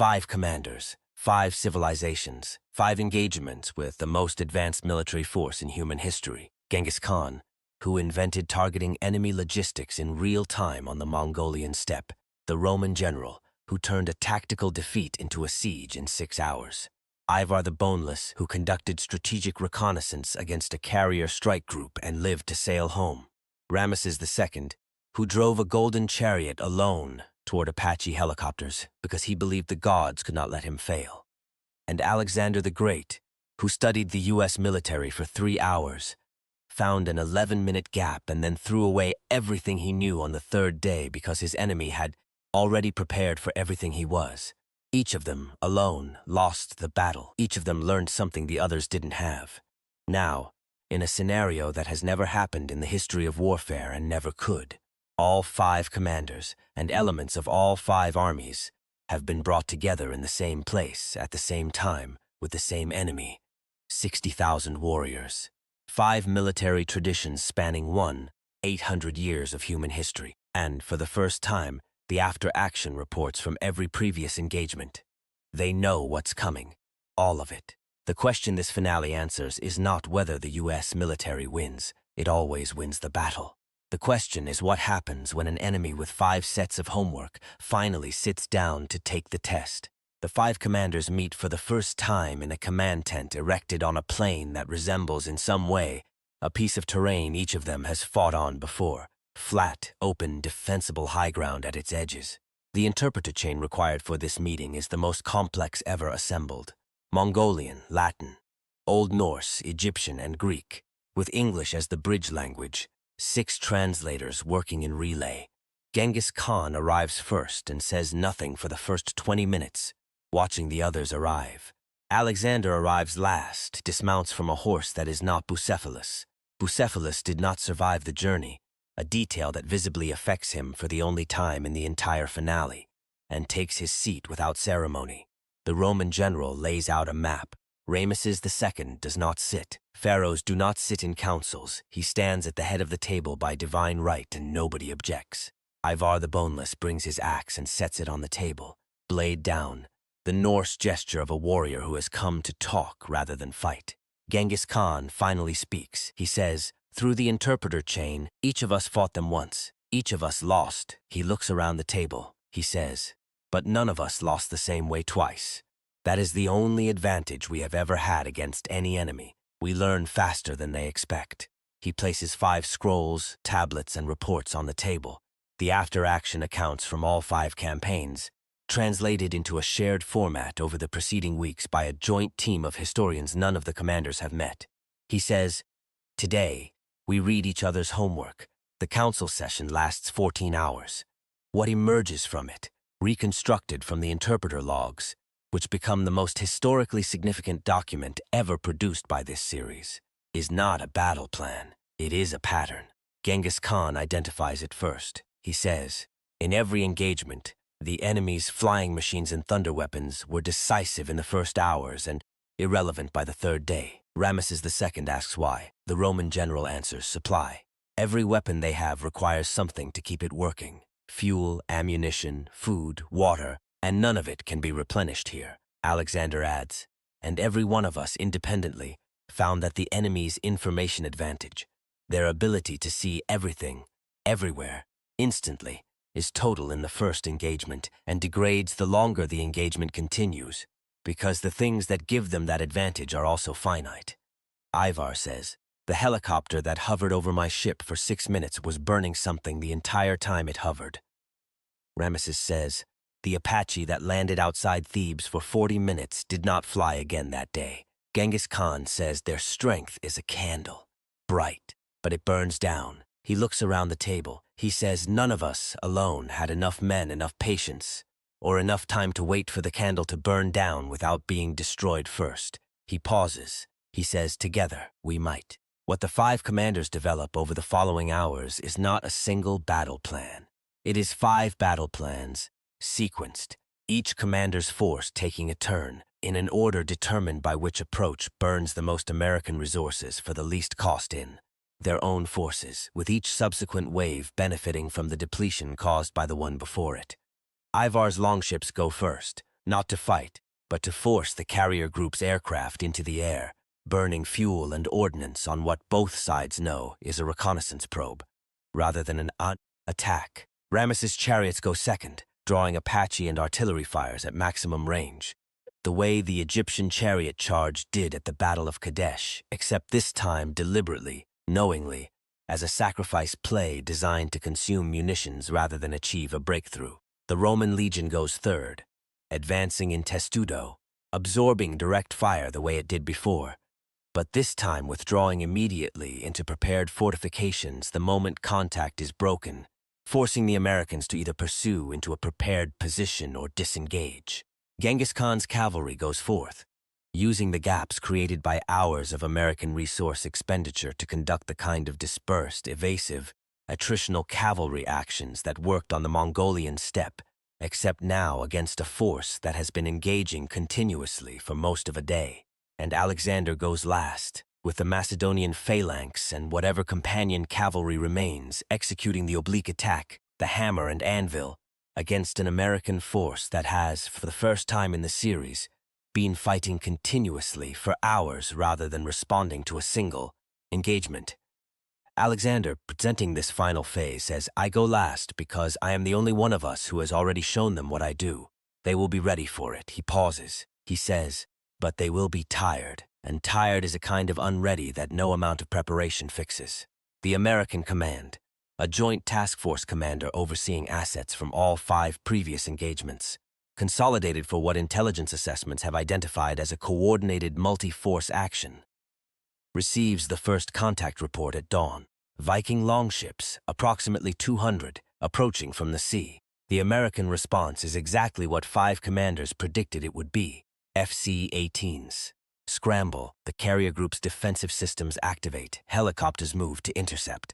5 commanders, 5 civilizations, 5 engagements with the most advanced military force in human history. Genghis Khan, who invented targeting enemy logistics in real time on the Mongolian steppe. The Roman general, who turned a tactical defeat into a siege in 6 hours. Ivar the Boneless, who conducted strategic reconnaissance against a carrier strike group and lived to sail home. Ramesses II, who drove a golden chariot alone toward Apache helicopters because he believed the gods could not let him fail. And Alexander the Great, who studied the U.S. military for 3 hours, found an 11-minute gap and then threw away everything he knew on the 3rd day because his enemy had already prepared for everything he was. Each of them, alone, lost the battle. Each of them learned something the others didn't have. Now, in a scenario that has never happened in the history of warfare and never could, all 5 commanders and elements of all 5 armies have been brought together in the same place at the same time with the same enemy. 60,000 warriors. 5 military traditions spanning 800 years of human history. And, for the first time, the after-action reports from every previous engagement. They know what's coming. All of it. The question this finale answers is not whether the U.S. military wins. It always wins the battle. The question is what happens when an enemy with 5 sets of homework finally sits down to take the test. The 5 commanders meet for the first time in a command tent erected on a plain that resembles in some way a piece of terrain each of them has fought on before. Flat, open, defensible high ground at its edges. The interpreter chain required for this meeting is the most complex ever assembled. Mongolian, Latin, Old Norse, Egyptian, and Greek, with English as the bridge language. 6 translators working in relay. Genghis Khan arrives first and says nothing for the first 20 minutes, watching the others arrive. Alexander arrives last, dismounts from a horse that is not Bucephalus. Bucephalus did not survive the journey, a detail that visibly affects him for the only time in the entire finale, and takes his seat without ceremony. The Roman general lays out a map. Ramesses II does not sit. Pharaohs do not sit in councils. He stands at the head of the table by divine right and nobody objects. Ivar the Boneless brings his axe and sets it on the table, blade down, the Norse gesture of a warrior who has come to talk rather than fight. Genghis Khan finally speaks. He says, "Through the interpreter chain, each of us fought them once. Each of us lost." He looks around the table. He says, "But none of us lost the same way twice. That is the only advantage we have ever had against any enemy. We learn faster than they expect." He places 5 scrolls, tablets, and reports on the table. The after-action accounts from all 5 campaigns, translated into a shared format over the preceding weeks by a joint team of historians none of the commanders have met. He says, "Today, we read each other's homework. The council session lasts 14 hours. What emerges from it, reconstructed from the interpreter logs, which become the most historically significant document ever produced by this series, is not a battle plan. It is a pattern." Genghis Khan identifies it first. He says, "In every engagement, the enemy's flying machines and thunder weapons were decisive in the first hours and irrelevant by the 3rd day." Ramesses II asks why. The Roman general answers, "Supply. Every weapon they have requires something to keep it working. Fuel, ammunition, food, water, and none of it can be replenished here." Alexander adds, "And every one of us independently found that the enemy's information advantage, their ability to see everything, everywhere, instantly, is total in the first engagement and degrades the longer the engagement continues, because the things that give them that advantage are also finite." Ivar says, "The helicopter that hovered over my ship for 6 minutes was burning something the entire time it hovered." Ramesses says, "The Apache that landed outside Thebes for 40 minutes did not fly again that day." Genghis Khan says their strength is a candle, bright, but it burns down. He looks around the table. He says none of us alone had enough men, enough patience, or enough time to wait for the candle to burn down without being destroyed first. He pauses. He says, "Together, we might." What the 5 commanders develop over the following hours is not a single battle plan. It is 5 battle plans, sequenced, each commander's force taking a turn, in an order determined by which approach burns the most American resources for the least cost in their own forces, with each subsequent wave benefiting from the depletion caused by the one before it. Ivar's longships go first, not to fight, but to force the carrier group's aircraft into the air, burning fuel and ordnance on what both sides know is a reconnaissance probe, rather than an attack. Ramesses' chariots go second, drawing Apache and artillery fires at maximum range, the way the Egyptian chariot charge did at the Battle of Kadesh, except this time deliberately, knowingly, as a sacrifice play designed to consume munitions rather than achieve a breakthrough. The Roman legion goes third, advancing in testudo, absorbing direct fire the way it did before, but this time withdrawing immediately into prepared fortifications the moment contact is broken, forcing the Americans to either pursue into a prepared position or disengage. Genghis Khan's cavalry goes fourth, using the gaps created by hours of American resource expenditure to conduct the kind of dispersed, evasive, attritional cavalry actions that worked on the Mongolian steppe, except now against a force that has been engaging continuously for most of a day. And Alexander goes last, with the Macedonian phalanx and whatever companion cavalry remains executing the oblique attack, the hammer and anvil, against an American force that has, for the first time in the series, been fighting continuously for hours rather than responding to a single engagement. Alexander, presenting this final phase, says, "I go last because I am the only one of us who has already shown them what I do. They will be ready for it." He pauses. He says, "But they will be tired, and tired is a kind of unready that no amount of preparation fixes." The American command, a joint task force commander overseeing assets from all 5 previous engagements, consolidated for what intelligence assessments have identified as a coordinated multi-force action, receives the first contact report at dawn. Viking longships, approximately 200, approaching from the sea. The American response is exactly what 5 commanders predicted it would be. FC-18s. Scramble, the carrier group's defensive systems activate, helicopters move to intercept.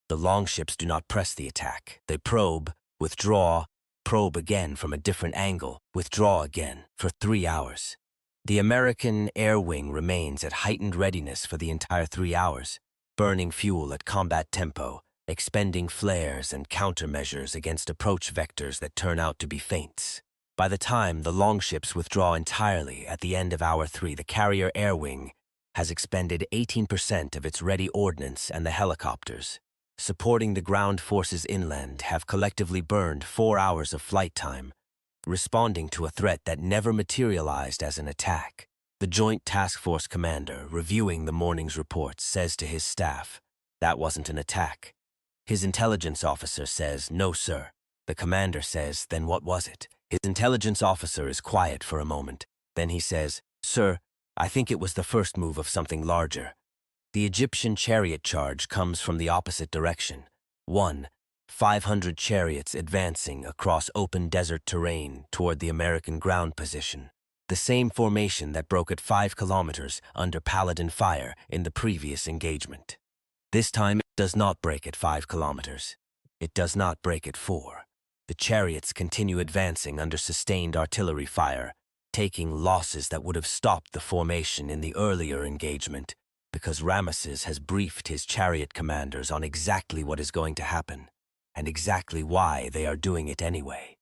The longships do not press the attack. They probe, withdraw, probe again from a different angle, withdraw again, for 3 hours. The American air wing remains at heightened readiness for the entire 3 hours, burning fuel at combat tempo, expending flares and countermeasures against approach vectors that turn out to be feints. By the time the longships withdraw entirely at the end of Hour 3, the carrier air wing has expended 18% of its ready ordnance, and the helicopters, supporting the ground forces inland, have collectively burned 4 hours of flight time, responding to a threat that never materialized as an attack. The Joint Task Force commander, reviewing the morning's reports, says to his staff, "That wasn't an attack." His intelligence officer says, "No, sir." The commander says, "Then what was it?" His intelligence officer is quiet for a moment. Then he says, "Sir, I think it was the first move of something larger." The Egyptian chariot charge comes from the opposite direction. 500 chariots advancing across open desert terrain toward the American ground position. The same formation that broke at 5 kilometers under Paladin fire in the previous engagement. This time it does not break at 5 kilometers. It does not break at 4. The chariots continue advancing under sustained artillery fire, taking losses that would have stopped the formation in the earlier engagement, because Ramesses has briefed his chariot commanders on exactly what is going to happen, and exactly why they are doing it anyway.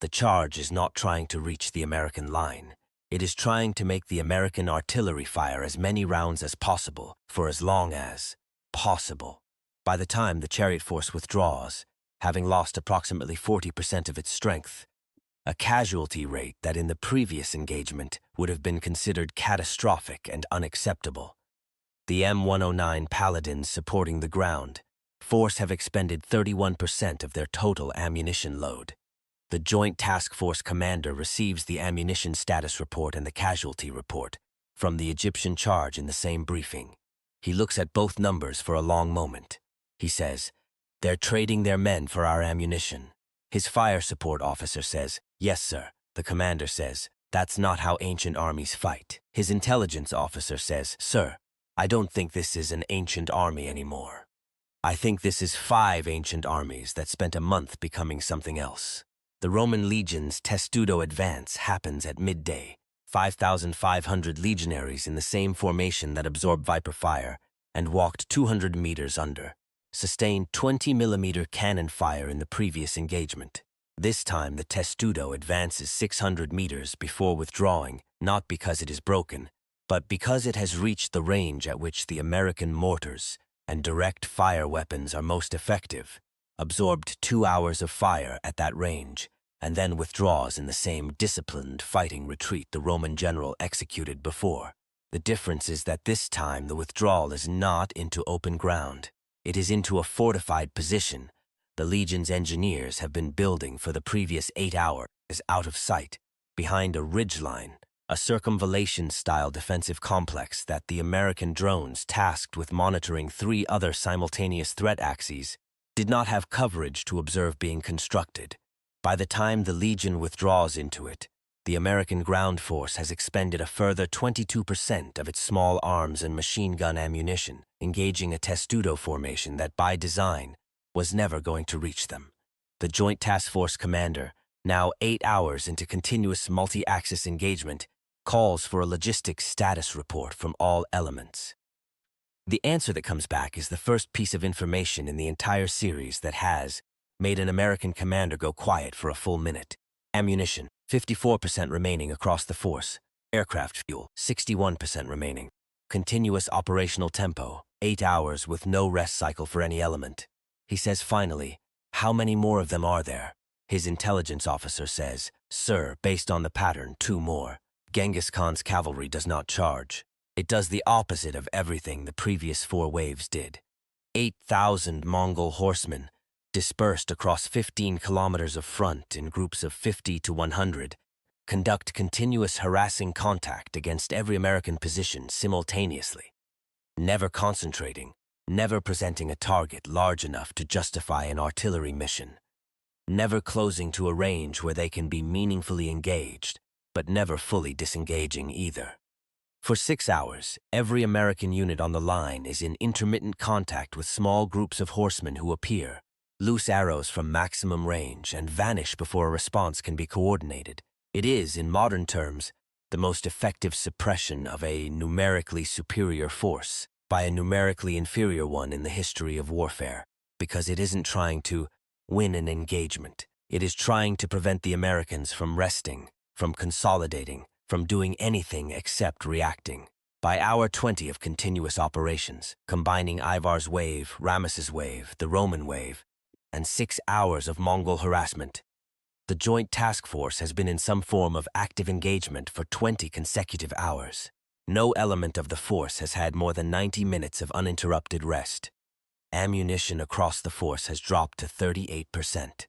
The charge is not trying to reach the American line. It is trying to make the American artillery fire as many rounds as possible for as long as possible. By the time the chariot force withdraws, having lost approximately 40% of its strength, a casualty rate that in the previous engagement would have been considered catastrophic and unacceptable. The M109 Paladins supporting the ground force have expended 31% of their total ammunition load. The Joint Task Force commander receives the ammunition status report and the casualty report from the Egyptian charge in the same briefing. He looks at both numbers for a long moment. He says, "They're trading their men for our ammunition." His fire support officer says, "Yes, sir." The commander says, "That's not how ancient armies fight." His intelligence officer says, "Sir, I don't think this is an ancient army anymore. I think this is 5 ancient armies that spent a month becoming something else." The Roman legion's testudo advance happens at midday. 5,500 legionaries in the same formation that absorbed Viper fire and walked 200 meters under, sustained 20mm cannon fire in the previous engagement. This time, the testudo advances 600 meters before withdrawing, not because it is broken, but because it has reached the range at which the American mortars and direct fire weapons are most effective, absorbed 2 hours of fire at that range, and then withdraws in the same disciplined fighting retreat the Roman general executed before. The difference is that this time the withdrawal is not into open ground. It is into a fortified position the Legion's engineers have been building for the previous 8 hours out of sight, behind a ridgeline, a circumvallation-style defensive complex that the American drones tasked with monitoring 3 other simultaneous threat axes did not have coverage to observe being constructed. By the time the Legion withdraws into it, the American ground force has expended a further 22% of its small arms and machine gun ammunition, engaging a testudo formation that, by design, was never going to reach them. The Joint Task Force commander, now 8 hours into continuous multi-axis engagement, calls for a logistics status report from all elements. The answer that comes back is the first piece of information in the entire series that has made an American commander go quiet for a full minute. Ammunition, 54% remaining across the force. Aircraft fuel, 61% remaining. Continuous operational tempo, 8 hours with no rest cycle for any element. He says finally, "How many more of them are there?" His intelligence officer says, "Sir, based on the pattern, 2 more. Genghis Khan's cavalry does not charge. It does the opposite of everything the previous 4 waves did. 8,000 Mongol horsemen, dispersed across 15 kilometers of front in groups of 50 to 100, conduct continuous harassing contact against every American position simultaneously, never concentrating, never presenting a target large enough to justify an artillery mission, never closing to a range where they can be meaningfully engaged, but never fully disengaging either. For 6 hours, every American unit on the line is in intermittent contact with small groups of horsemen who appear, loose arrows from maximum range, and vanish before a response can be coordinated. It is, in modern terms, the most effective suppression of a numerically superior force by a numerically inferior one in the history of warfare, because it isn't trying to win an engagement. It is trying to prevent the Americans from resting, from consolidating, from doing anything except reacting. By hour 20 of continuous operations, combining Ivar's wave, Ramesses' wave, the Roman wave, and 6 hours of Mongol harassment, the Joint Task Force has been in some form of active engagement for 20 consecutive hours. No element of the force has had more than 90 minutes of uninterrupted rest. Ammunition across the force has dropped to 38%.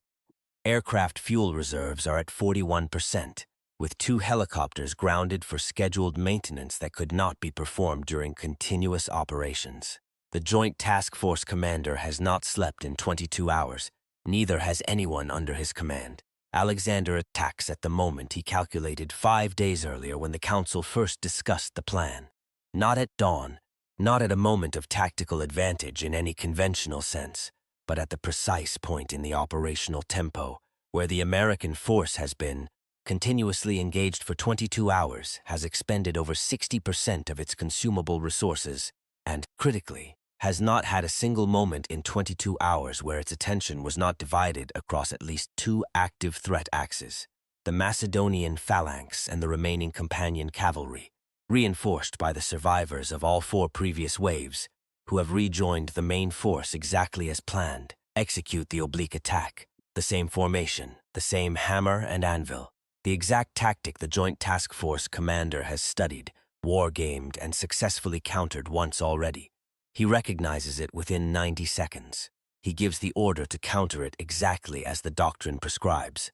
Aircraft fuel reserves are at 41%, with 2 helicopters grounded for scheduled maintenance that could not be performed during continuous operations. The Joint Task Force commander has not slept in 22 hours, neither has anyone under his command. Alexander attacks at the moment he calculated 5 days earlier when the council first discussed the plan. Not at dawn, not at a moment of tactical advantage in any conventional sense, but at the precise point in the operational tempo where the American force has been continuously engaged for 22 hours, has expended over 60% of its consumable resources, and, critically, has not had a single moment in 22 hours where its attention was not divided across at least 2 active threat axes: the Macedonian phalanx and the remaining companion cavalry, reinforced by the survivors of all 4 previous waves, who have rejoined the main force exactly as planned, execute the oblique attack, the same formation, the same hammer and anvil, the exact tactic the Joint Task Force commander has studied, war-gamed, and successfully countered once already. He recognizes it within 90 seconds. He gives the order to counter it exactly as the doctrine prescribes.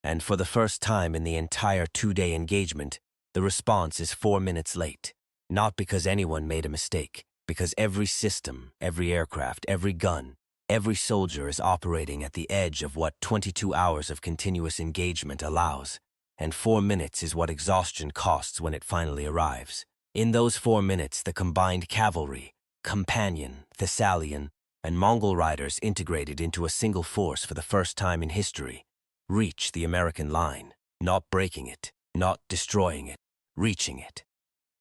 And for the first time in the entire 2-day engagement, the response is 4 minutes late. Not because anyone made a mistake, because every system, every aircraft, every gun, every soldier is operating at the edge of what 22 hours of continuous engagement allows, and 4 minutes is what exhaustion costs when it finally arrives. In those 4 minutes, the combined cavalry, companion, Thessalian, and Mongol riders integrated into a single force for the first time in history, reach the American line, not breaking it, not destroying it, reaching it.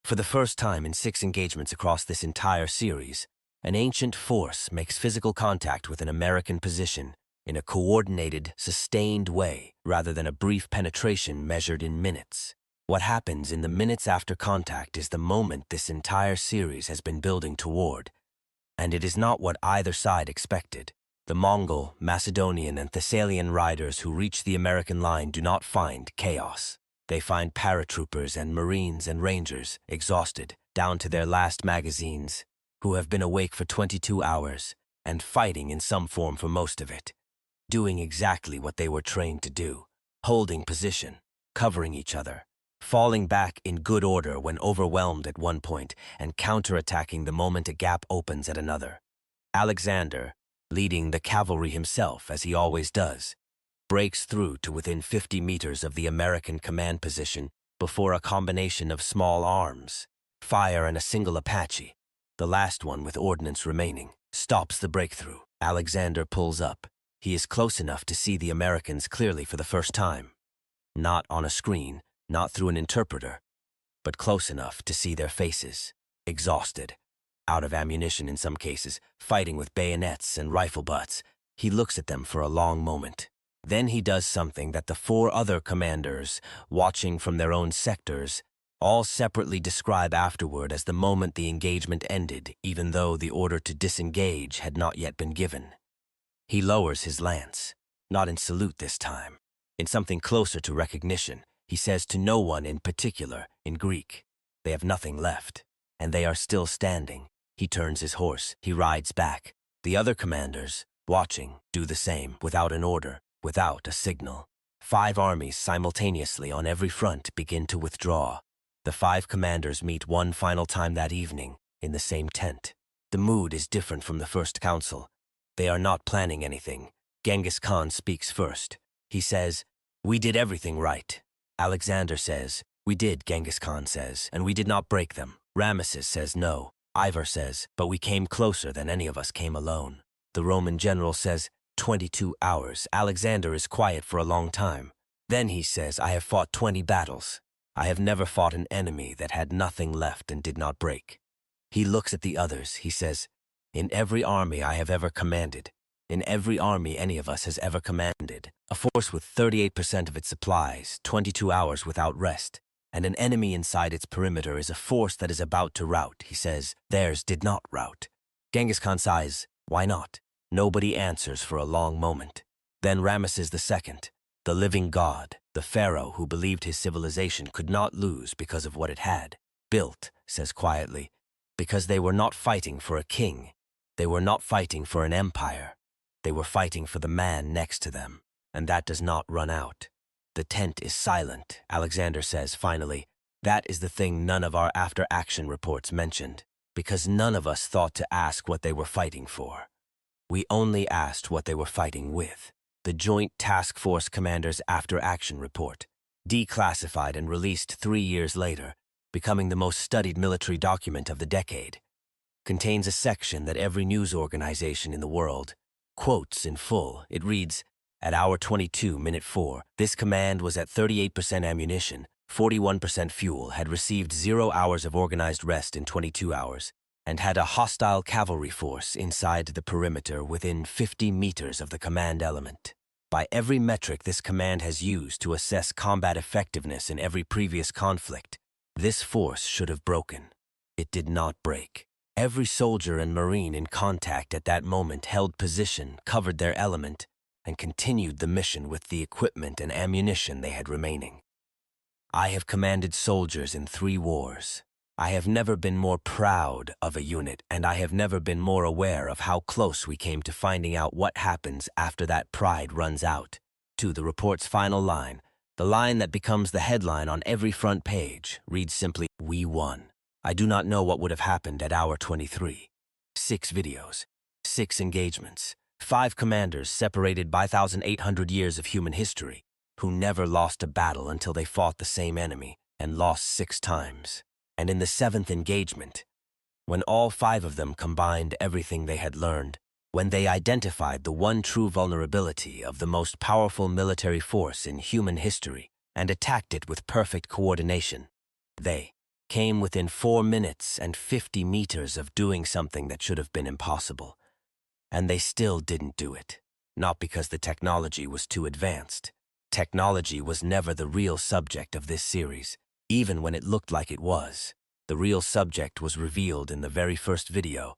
For the first time in 6 engagements across this entire series, an ancient force makes physical contact with an American position in a coordinated, sustained way, rather than a brief penetration measured in minutes. What happens in the minutes after contact is the moment this entire series has been building toward, and it is not what either side expected. The Mongol, Macedonian, and Thessalian riders who reach the American line do not find chaos. They find paratroopers and Marines and Rangers, exhausted, down to their last magazines, who have been awake for 22 hours and fighting in some form for most of it, doing exactly what they were trained to do, holding position, covering each other, falling back in good order when overwhelmed at one point, and counterattacking the moment a gap opens at another. Alexander, leading the cavalry himself as he always does, breaks through to within 50 meters of the American command position before a combination of small arms, fire and a single Apache, the last one with ordnance remaining, stops the breakthrough. Alexander pulls up. He is close enough to see the Americans clearly for the first time. Not on a screen, not through an interpreter, but close enough to see their faces, exhausted, out of ammunition in some cases, fighting with bayonets and rifle butts. He looks at them for a long moment. Then he does something that the 4 other commanders, watching from their own sectors, all separately describe afterward as the moment the engagement ended, even though the order to disengage had not yet been given. He lowers his lance, not in salute this time, in something closer to recognition. He says to no one in particular, in Greek, "They have nothing left, and they are still standing." He turns his horse. He rides back. The other commanders, watching, do the same, without an order, without a signal. 5 armies simultaneously on every front begin to withdraw. The 5 commanders meet one final time that evening, in the same tent. The mood is different from the first council. They are not planning anything. Genghis Khan speaks first. He says, "We did everything right." Alexander says, "We did," Genghis Khan says, "and we did not break them." Ramesses says no. Ivar says, "But we came closer than any of us came alone." The Roman general says, 22 hours. Alexander is quiet for a long time. Then he says, "I have fought 20 battles. I have never fought an enemy that had nothing left and did not break." He looks at the others. He says, "In every army I have ever commanded, in every army any of us has ever commanded, a force with 38% of its supplies, 22 hours without rest, and an enemy inside its perimeter is a force that is about to rout." He says, "Theirs did not rout." Genghis Khan sighs, "Why not?" Nobody answers for a long moment. Then Ramesses II, the living god, the pharaoh who believed his civilization could not lose because of what it had built, says quietly, "Because they were not fighting for a king. They were not fighting for an empire. They were fighting for the man next to them, and that does not run out." The tent is silent. Alexander says finally, "That is the thing none of our after-action reports mentioned, because none of us thought to ask what they were fighting for. We only asked what they were fighting with." The Joint Task Force Commander's after-action report, declassified and released 3 years later, becoming the most studied military document of the decade, contains a section that every news organization in the world quotes in full. It reads, "At hour 22, minute 4, this command was at 38% ammunition, 41% fuel, had received 0 hours of organized rest in 22 hours, and had a hostile cavalry force inside the perimeter within 50 meters of the command element. By every metric this command has used to assess combat effectiveness in every previous conflict, this force should have broken. It did not break. Every soldier and Marine in contact at that moment held position, covered their element, and continued the mission with the equipment and ammunition they had remaining. I have commanded soldiers in 3 wars. I have never been more proud of a unit, and I have never been more aware of how close we came to finding out what happens after that pride runs out." To the report's final line, the line that becomes the headline on every front page, reads simply, "We won." I do not know what would have happened at hour 23. 6 videos, 6 engagements, 5 commanders separated by 1,800 years of human history, who never lost a battle until they fought the same enemy and lost 6 times. And in the 7th engagement, when all 5 of them combined everything they had learned, when they identified the one true vulnerability of the most powerful military force in human history and attacked it with perfect coordination, they came within 4 minutes and 50 meters of doing something that should have been impossible. And they still didn't do it. not because the technology was too advanced. Technology was never the real subject of this series, even when it looked like it was. The real subject was revealed in the very first video,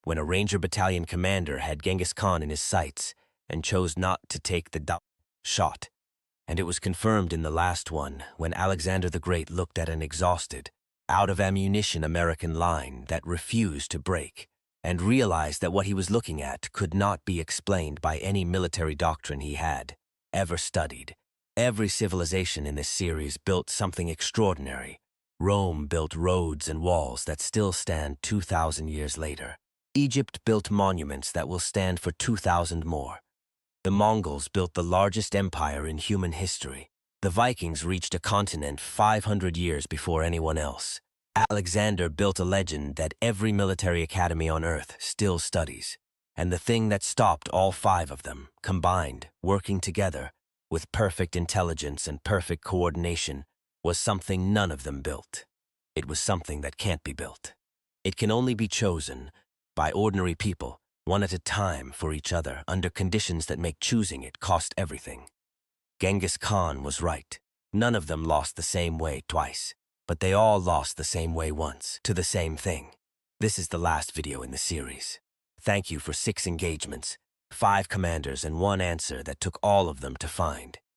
when a Ranger Battalion commander had Genghis Khan in his sights and chose not to take the shot. And it was confirmed in the last one, when Alexander the Great looked at an exhausted, out-of-ammunition American line that refused to break, and realized that what he was looking at could not be explained by any military doctrine he had ever studied. Every civilization in this series built something extraordinary. Rome built roads and walls that still stand 2,000 years later. Egypt built monuments that will stand for 2,000 more. The Mongols built the largest empire in human history. The Vikings reached a continent 500 years before anyone else. Alexander built a legend that every military academy on Earth still studies. And the thing that stopped all 5 of them, combined, working together, with perfect intelligence and perfect coordination, was something none of them built. It was something that can't be built. It can only be chosen by ordinary people, one at a time for each other, under conditions that make choosing it cost everything. Genghis Khan was right. None of them lost the same way twice, but they all lost the same way once, to the same thing. This is the last video in the series. Thank you for 6 engagements, 5 commanders, and 1 answer that took all of them to find.